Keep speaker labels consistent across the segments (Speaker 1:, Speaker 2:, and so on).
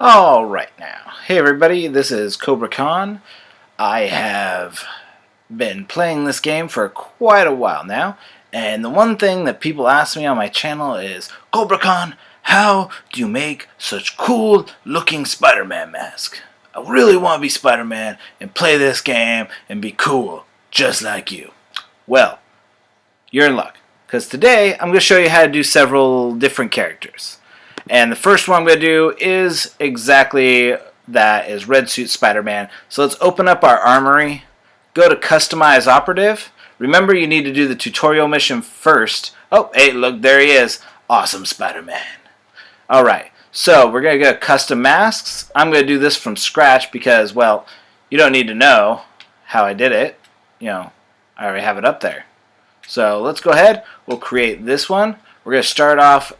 Speaker 1: Alright now. Hey everybody, this is Kobra Kahn. I have been playing this game for quite a while now, and the one thing that people ask me on my channel is, Kobra Kahn, how do you make such cool looking Spider-Man mask? I really want to be Spider-Man and play this game and be cool, just like you. Well, you're in luck, because today I'm going to show you how to do several different characters. And the first one I'm going to do is exactly that, is Red Suit Spider-Man. So let's open up our armory, go to Customize Operative. Remember, you need to do the tutorial mission first. Oh, hey, look, there he is. Awesome Spider-Man. Alright, so we're going to go Custom Masks. I'm going to do this from scratch because, well, you don't need to know how I did it. You know, I already have it up there. So let's go ahead. We'll create this one. We're going to start off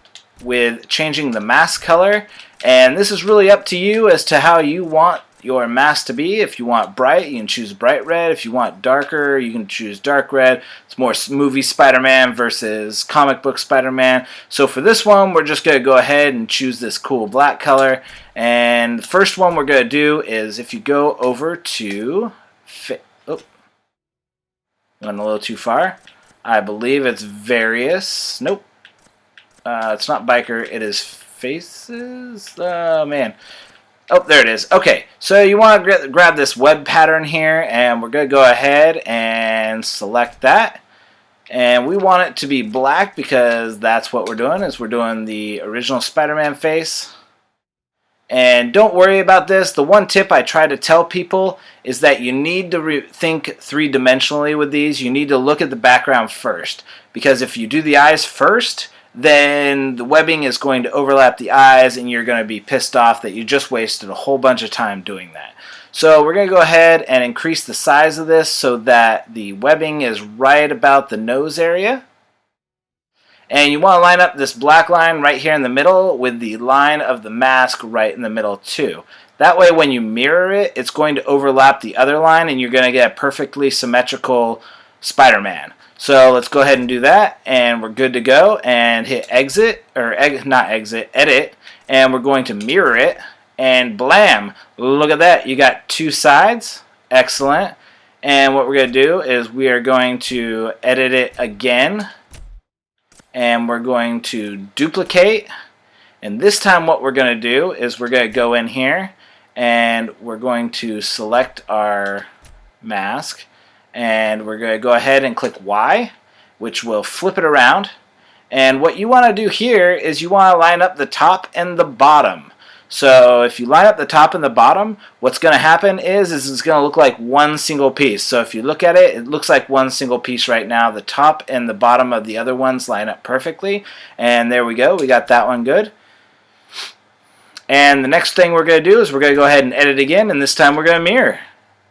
Speaker 1: with changing the mask color, and this is really up to you as to how you want your mask to be. If you want bright, you can choose bright red. If you want darker, you can choose dark red. It's more movie Spider-Man versus comic book Spider-Man. So for this one, we're just going to go ahead and choose this cool black color. And the first one we're going to do is, if you go over to went a little too far. I believe it's various. Nope. It's not biker, it is faces. Oh man. Oh, there it is. Okay, so you want to grab this web pattern here, and we're going to go ahead and select that. And we want it to be black because that's what we're doing, is we're doing the original Spider-Man face. And don't worry about this. The one tip I try to tell people is that you need to think three-dimensionally with these. You need to look at the background first, because if you do the eyes first, then the webbing is going to overlap the eyes and you're going to be pissed off that you just wasted a whole bunch of time doing that. So we're going to go ahead and increase the size of this so that the webbing is right about the nose area. And you want to line up this black line right here in the middle with the line of the mask right in the middle too. That way when you mirror it, it's going to overlap the other line and you're going to get a perfectly symmetrical Spider-Man. So let's go ahead and do that, and we're good to go, and hit exit, or not exit, edit, and we're going to mirror it, and blam, look at that, you got two sides. Excellent. And what we're going to do is we are going to edit it again, and we're going to duplicate, and this time what we're going to do is we're going to go in here, and we're going to select our mask, and we're going to go ahead and click Y, which will flip it around. And what you want to do here is you want to line up the top and the bottom. So if you line up the top and the bottom, what's going to happen is it's going to look like one single piece. So if you look at it, it looks like one single piece right now. The top and the bottom of the other ones line up perfectly. And there we go. We got that one good. And the next thing we're going to do is we're going to go ahead and edit again, and this time we're going to mirror.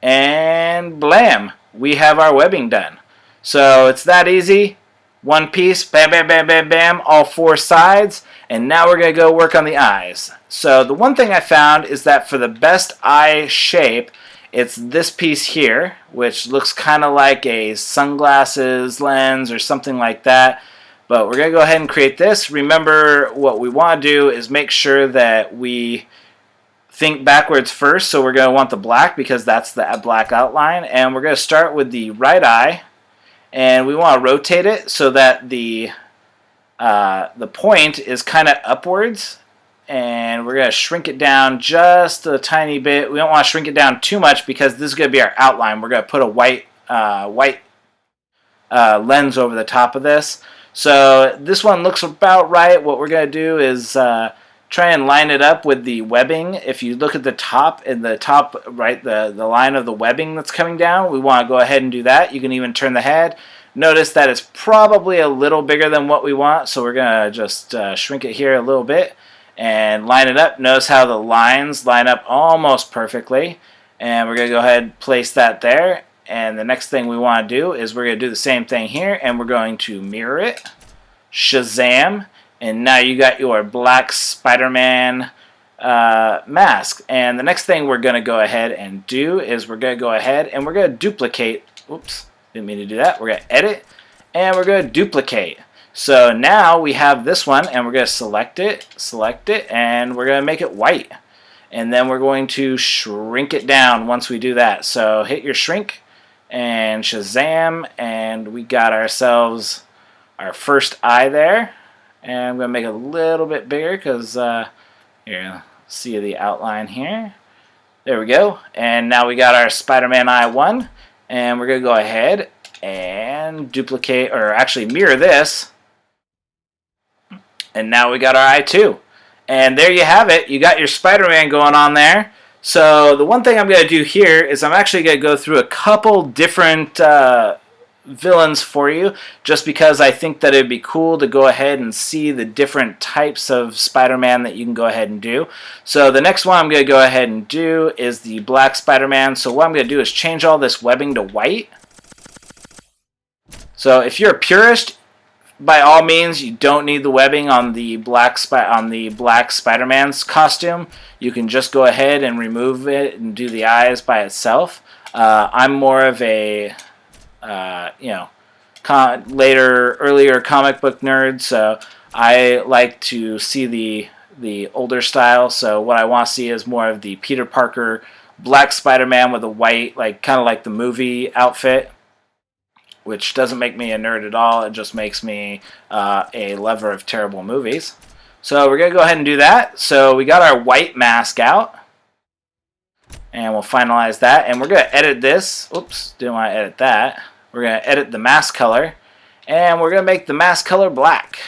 Speaker 1: And blam! We have our webbing done. So it's that easy. One piece, bam, bam, bam, bam, bam, all four sides. And now we're going to go work on the eyes. So the one thing I found is that for the best eye shape, it's this piece here, which looks kind of like a sunglasses lens or something like that. But we're going to go ahead and create this. Remember, what we want to do is make sure that we think backwards first, so we're going to want the black because that's the black outline, and we're going to start with the right eye, and we want to rotate it so that the point is kind of upwards, and we're going to shrink it down just a tiny bit. We don't want to shrink it down too much because this is going to be our outline. We're going to put a white lens over the top of this. So this one looks about right. What we're going to do is try and line it up with the webbing. If you look at the top, in the top right, the line of the webbing that's coming down, we want to go ahead and do that. You can even turn the head. Notice that it's probably a little bigger than what we want, so we're going to just shrink it here a little bit and line it up. Notice how the lines line up almost perfectly, and we're going to go ahead and place that there. And the next thing we want to do is we're going to do the same thing here, and we're going to mirror it. Shazam! And now you got your black Spider-Man mask. And the next thing we're going to go ahead and do is we're going to go ahead and we're going to duplicate. Oops, didn't mean to do that. We're going to edit, and we're going to duplicate. So now we have this one, and we're going to select it, and we're going to make it white. and then we're going to shrink it down once we do that. So hit your shrink and Shazam, and we got ourselves our first eye there. And I'm going to make it a little bit bigger because here, see the outline here. There we go. And now we got our Spider-Man eye 1, and we're going to go ahead and duplicate, or actually mirror this. And now we got our eye 2. And there you have it. You got your Spider-Man going on there. So the one thing I'm going to do here is I'm actually going to go through a couple different villains for you, just because I think that it'd be cool to go ahead and see the different types of Spider-Man that you can go ahead and do. So the next one I'm going to go ahead and do is the Black Spider-Man. So what I'm going to do is change all this webbing to white. So if you're a purist, by all means, you don't need the webbing on the Black Spider-Man's costume. You can just go ahead and remove it and do the eyes by itself. I'm more of a earlier comic book nerd, so I like to see the older style. So what I want to see is more of the Peter Parker Black Spider-Man with a white, kind of like the movie outfit, which doesn't make me a nerd at all. It just makes me a lover of terrible movies. So we're going to go ahead and do that. So we got our white mask out, and we'll finalize that. And we're going to edit this. Oops, didn't want to edit that. We're going to edit the mask color, and we're going to make the mask color black,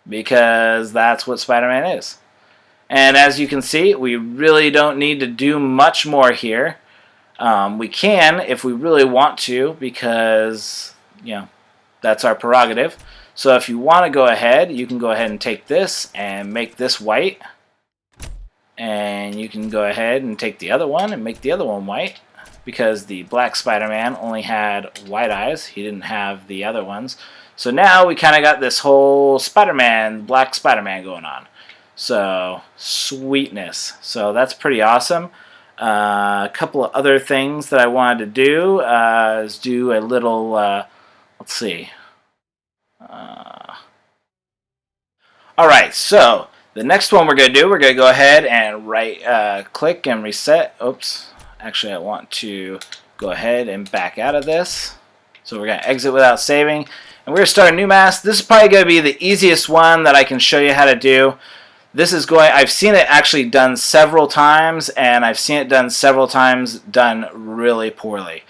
Speaker 1: because that's what Spider-Man is. And as you can see, we really don't need to do much more here. We can if we really want to, because that's our prerogative. So if you want to go ahead, you can go ahead and take this and make this white, and you can go ahead and take the other one and make the other one white, because the Black Spider-Man only had white eyes. He didn't have the other ones. So now we kind of got this whole Black Spider-Man going on. So sweetness. So that's pretty awesome. A couple of other things that I wanted to do is do a little, let's see. Alright, so the next one we're going to do, we're going to go ahead and click and reset. Oops, actually I want to go ahead and back out of this. So we're going to exit without saving. And we're going to start a new mask. This is probably going to be the easiest one that I can show you how to do. I've seen it actually done several times, and I've seen it done several times done really poorly.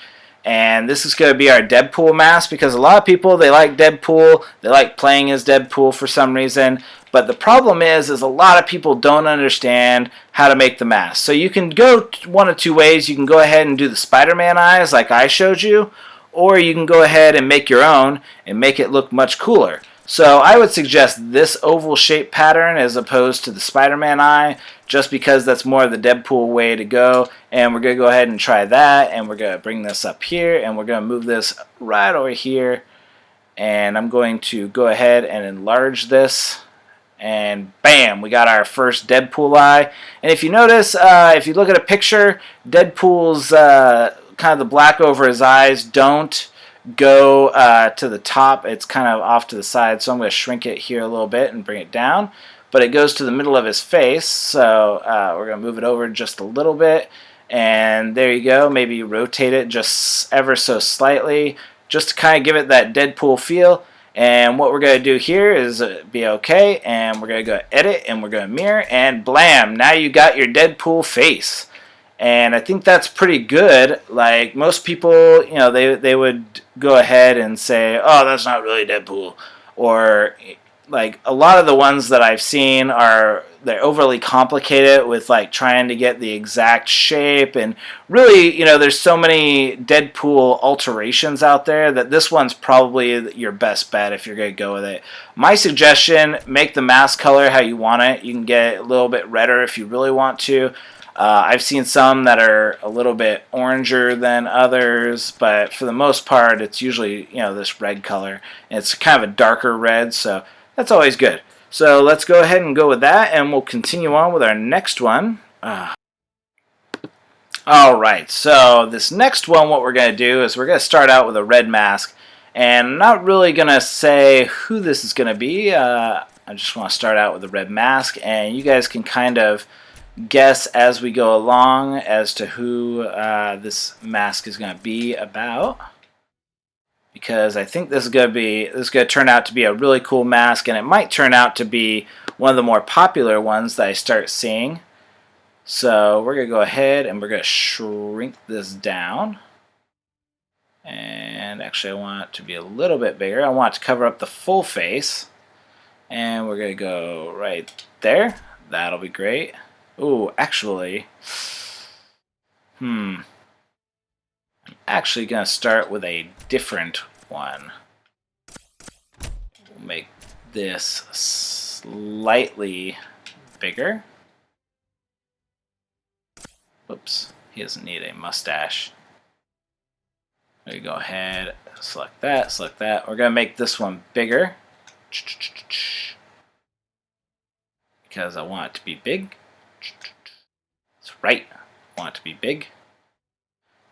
Speaker 1: And this is going to be our Deadpool mask, because a lot of people, they like Deadpool, they like playing as Deadpool for some reason. But the problem is a lot of people don't understand how to make the mask. So you can go one of two ways. You can go ahead and do the Spider-Man eyes like I showed you, or you can go ahead and make your own and make it look much cooler. So I would suggest this oval shape pattern as opposed to the Spider-Man eye, just because that's more of the Deadpool way to go. And we're going to go ahead and try that, and we're going to bring this up here, and we're going to move this right over here. And I'm going to go ahead and enlarge this, and bam, we got our first Deadpool eye. And if you notice, if you look at a picture, Deadpool's kind of the black over his eyes don't go to the top. It's kind of off to the side, so I'm going to shrink it here a little bit and bring it down. But it goes to the middle of his face, so we're going to move it over just a little bit. And there you go. Maybe rotate it just ever so slightly, just to kind of give it that Deadpool feel. And what we're going to do here is be okay, and we're going to go edit, and we're going to mirror, and blam, now you got your Deadpool face. And I think that's pretty good. Like, most people, they would go ahead and say, oh, that's not really Deadpool. Or, like, a lot of the ones that I've seen they're overly complicated with, trying to get the exact shape. And really, there's so many Deadpool alterations out there that this one's probably your best bet if you're going to go with it. My suggestion, make the mask color how you want it. You can get it a little bit redder if you really want to. I've seen some that are a little bit oranger than others, but for the most part, it's usually, this red color. And it's kind of a darker red, so that's always good. So let's go ahead and go with that, and we'll continue on with our next one. Alright, so this next one, what we're going to do is we're going to start out with a red mask. And I'm not really going to say who this is going to be. I just want to start out with a red mask, and you guys can kind of guess as we go along as to who this mask is going to be about, because I think this is going to turn out to be a really cool mask, and it might turn out to be one of the more popular ones that I start seeing. So we're going to go ahead and we're going to shrink this down. And actually I want it to be a little bit bigger. I want it to cover up the full face. And we're going to go right there. That'll be great. Ooh, actually, I'm actually going to start with a different one. We'll make this slightly bigger. Whoops, he doesn't need a mustache. We go ahead, select that, select that. We're going to make this one bigger because I want it to be big. That's right, I want it to be big.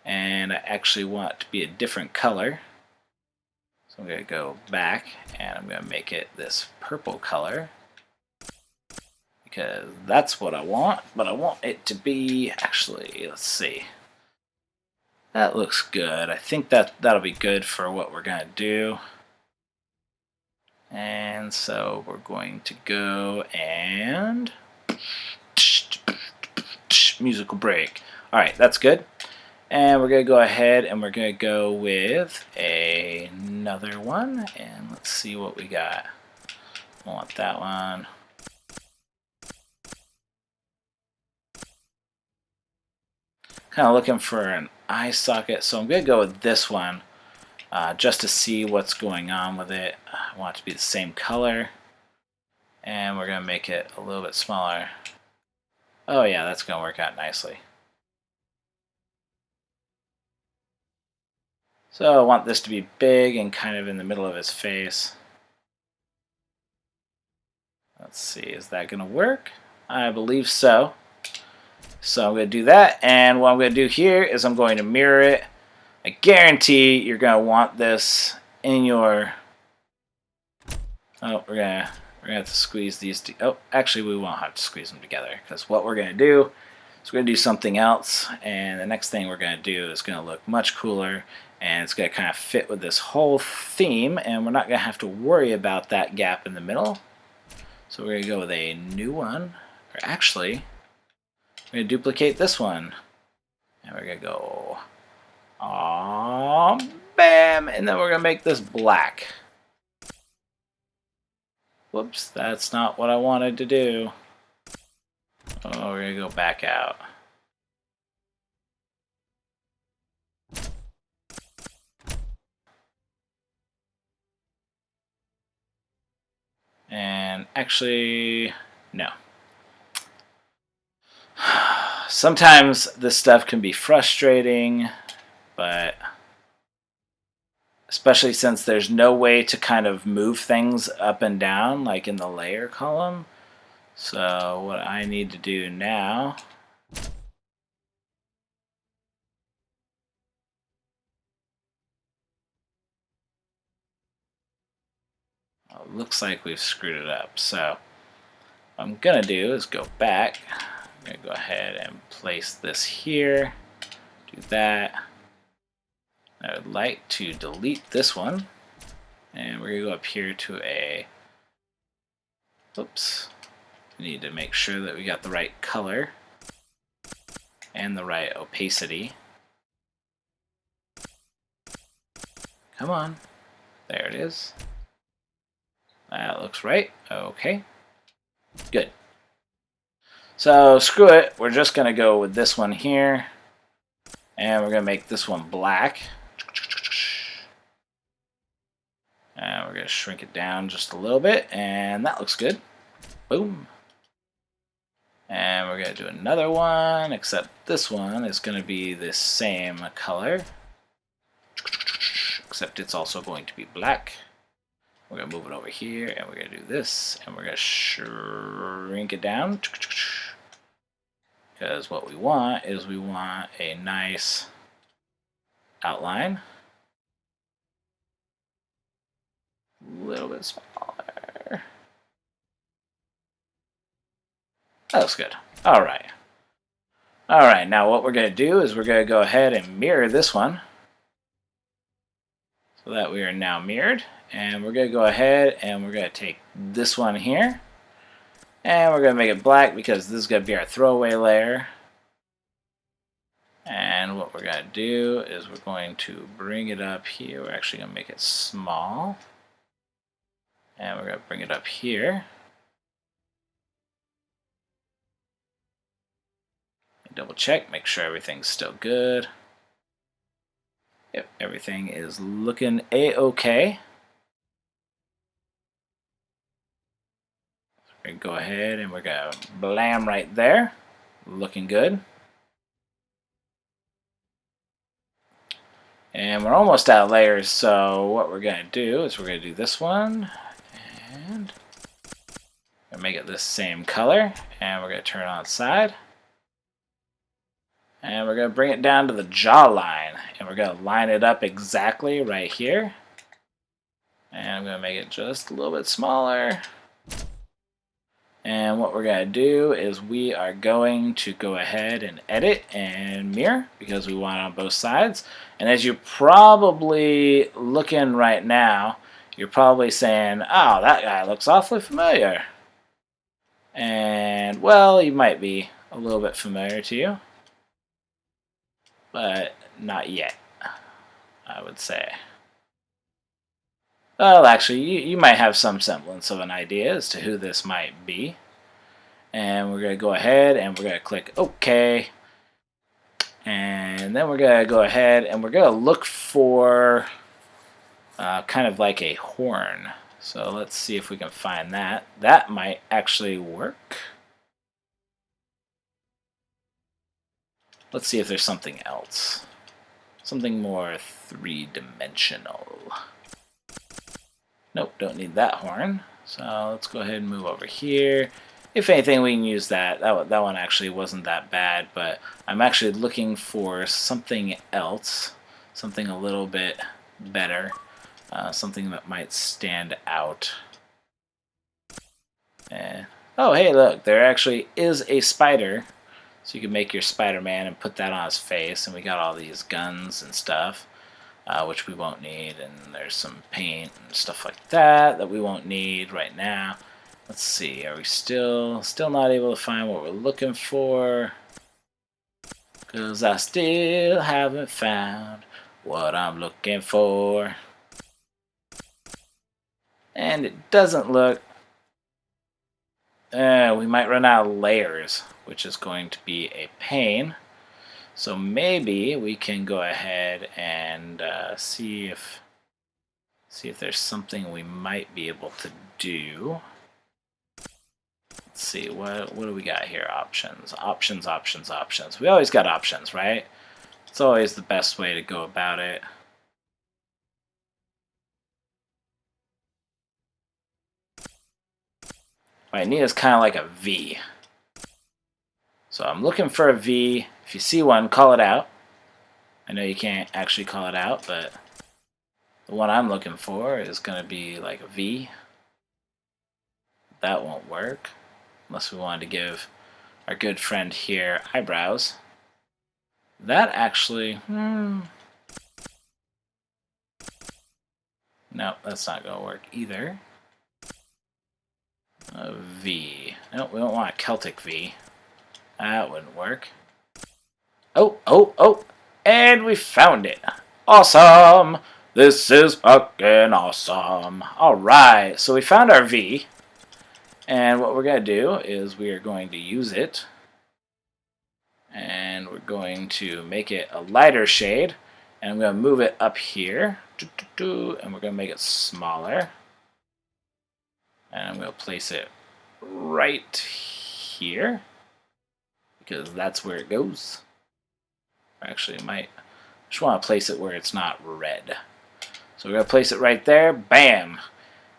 Speaker 1: And I actually want it to be a different color. So I'm going to go back and I'm going to make it this purple color because that's what I want, but I want it to be, actually, let's see. That looks good. I think that'll be good for what we're going to do. And so we're going to go and musical break. Alright, that's good. And we're going to go ahead and we're going to go with another one. And let's see what we got. I want that one. Kind of looking for an eye socket, so I'm going to go with this one just to see what's going on with it. I want it to be the same color, and we're going to make it a little bit smaller. Oh yeah, that's going to work out nicely. So I want this to be big and kind of in the middle of his face. Let's see, is that going to work? I believe so. So I'm going to do that, and what I'm going to do here is I'm going to mirror it. I guarantee you're going to want this in your... Oh, we're going to have to squeeze these... Oh, actually we won't have to squeeze them together, because what we're going to do is we're going to do something else, and the next thing we're going to do is going to look much cooler, and it's going to kind of fit with this whole theme, and we're not going to have to worry about that gap in the middle. So we're going to go with a new one, or actually... we're going to duplicate this one. And we're going to go... bam! And then we're going to make this black. Whoops, that's not what I wanted to do. Oh, we're going to go back out. And actually, no. Sometimes this stuff can be frustrating, but especially since there's no way to kind of move things up and down like in the layer column. So what I need to do now looks like we've screwed it up. So what I'm gonna do is go back. I'm gonna go ahead and place this here. Do that. I would like to delete this one, and we're gonna go up here to a... Oops. We need to make sure that we got the right color and the right opacity. Come on. There it is. That looks right. Okay. Good. So screw it. We're just going to go with this one here. And we're going to make this one black. And we're going to shrink it down just a little bit. And that looks good. Boom. And we're going to do another one, except this one is going to be the same color. Except it's also going to be black. We're going to move it over here, and we're going to do this, and we're going to shrink it down. Because what we want is we want a nice outline. A little bit smaller. That looks good. Alright. Alright, now what we're going to do is we're going to go ahead and mirror this one. So that we are now mirrored. And we're going to go ahead and we're going to take this one here. And we're going to make it black because this is going to be our throwaway layer. And what we're going to do is we're going to bring it up here. We're actually going to make it small. And we're going to bring it up here. Double check, make sure everything's still good. Yep, everything is looking a-okay. So we're going to go ahead and we're going to blam right there. Looking good. And we're almost out of layers, so what we're going to do is we're going to do this one. And we're going to make it this same color. And we're going to turn it on its side. And we're going to bring it down to the jawline. And we're going to line it up exactly right here. And I'm going to make it just a little bit smaller. And what we're going to do is we are going to go ahead and edit and mirror because we want it on both sides. And as you're probably looking right now, you're probably saying, oh, that guy looks awfully familiar. And, well, he might be a little bit familiar to you. But not yet, I would say. Well, actually, you might have some semblance of an idea as to who this might be. And we're going to go ahead and we're going to click OK. And then we're going to go ahead and we're going to look for kind of like a horn. So let's see if we can find that. That might actually work. Let's see if there's something else. Something more three-dimensional. Nope, don't need that horn. So let's go ahead and move over here. If anything, we can use that. That one actually wasn't that bad, but I'm actually looking for something else. Something a little bit better. Something that might stand out. And, oh, hey, look, there actually is a spider. So you can make your Spider-Man and put that on his face, and we got all these guns and stuff, which we won't need, and there's some paint and stuff like that we won't need right now. Let's see, are we still not able to find what we're looking for? Because I still haven't found what I'm looking for. And it doesn't look... we might run out of layers, which is going to be a pain. So maybe we can go ahead and see if there's something we might be able to do. Let's see, what do we got here? Options, options, options, options. We always got options, right? It's always the best way to go about it. What I need is kind of like a V. So I'm looking for a V. If you see one, call it out. I know you can't actually call it out, but the one I'm looking for is going to be like a V. That won't work unless we wanted to give our good friend here eyebrows. That actually... No, that's not going to work either. A V. No, we don't want a Celtic V. That wouldn't work. Oh! And we found it. Awesome! This is fucking awesome. Alright, so we found our V. And what we're going to do is we are going to use it. And we're going to make it a lighter shade. And I'm going to move it up here. And we're going to make it smaller. And I'm going to place it right here. Because that's where it goes. Actually, I just want to place it where it's not red. So we're going to place it right there. Bam!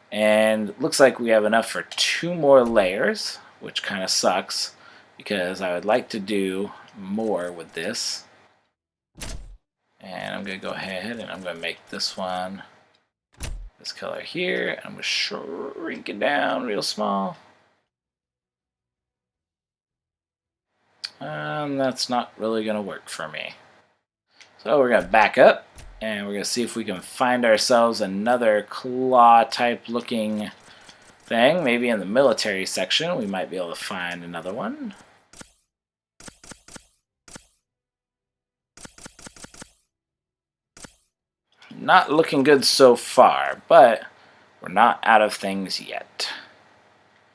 Speaker 1: And it looks like we have enough for 2 more layers, which kind of sucks because I would like to do more with this. And I'm going to go ahead and I'm going to make this one this color here. I'm going to shrink it down real small. That's not really going to work for me. So we're going to back up, and we're going to see if we can find ourselves another claw type looking thing. Maybe in the military section we might be able to find another one. Not looking good so far, but we're not out of things yet.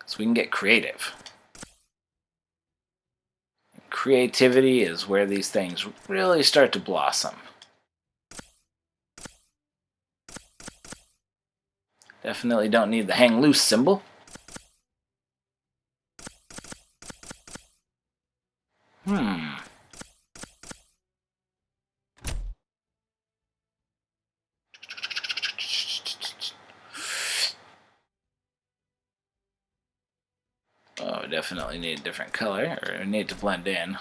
Speaker 1: So we can get creative. Creativity is where these things really start to blossom. Definitely don't need the hang loose symbol. Oh, we definitely need a different color, or need to blend in.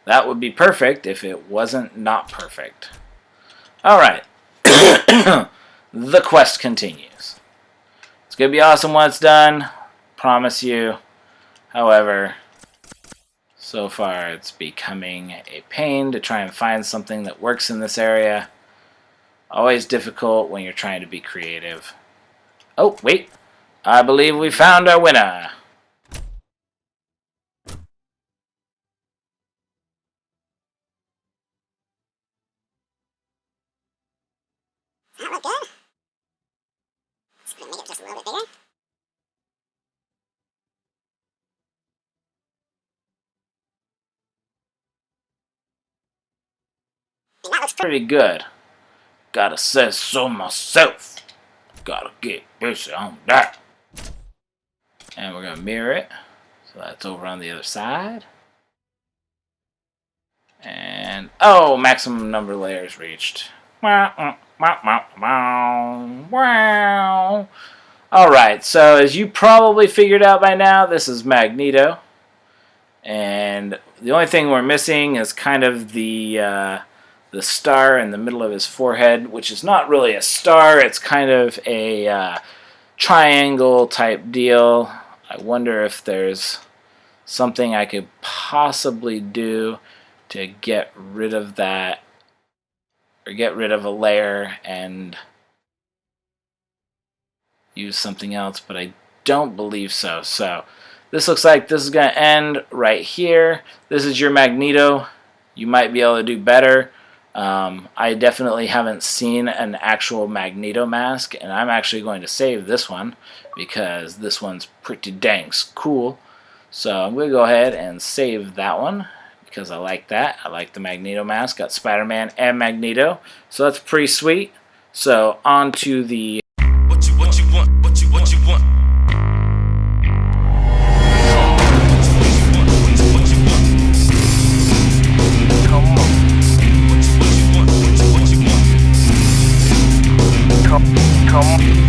Speaker 1: That would be perfect if it wasn't not perfect. Alright. The quest continues. It's going to be awesome when it's done. Promise you. However, so far it's becoming a pain to try and find something that works in this area. Always difficult when you're trying to be creative. Oh, wait. I believe we found our winner.
Speaker 2: That looked good. Let's make it just a little bit bigger. And that looks
Speaker 1: Pretty good. Gotta say so myself. Gotta get busy on that. And we're gonna mirror it. So that's over on the other side. And oh, maximum number of layers reached. Wow. Alright, so as you probably figured out by now, this is Magneto. And the only thing we're missing is kind of the star in the middle of his forehead, which is not really a star, it's kind of a triangle type deal. I wonder if there's something I could possibly do to get rid of that, or get rid of a layer and use something else, but I don't believe so. So this looks like this is going to end right here. This is your Magneto. You might be able to do better. I definitely haven't seen an actual Magneto mask, and I'm actually going to save this one because this one's pretty dang cool. So I'm going to go ahead and save that one because I like that. I like the Magneto mask. Got Spider-Man and Magneto, so that's pretty sweet. So on to the
Speaker 3: What you want? Come on.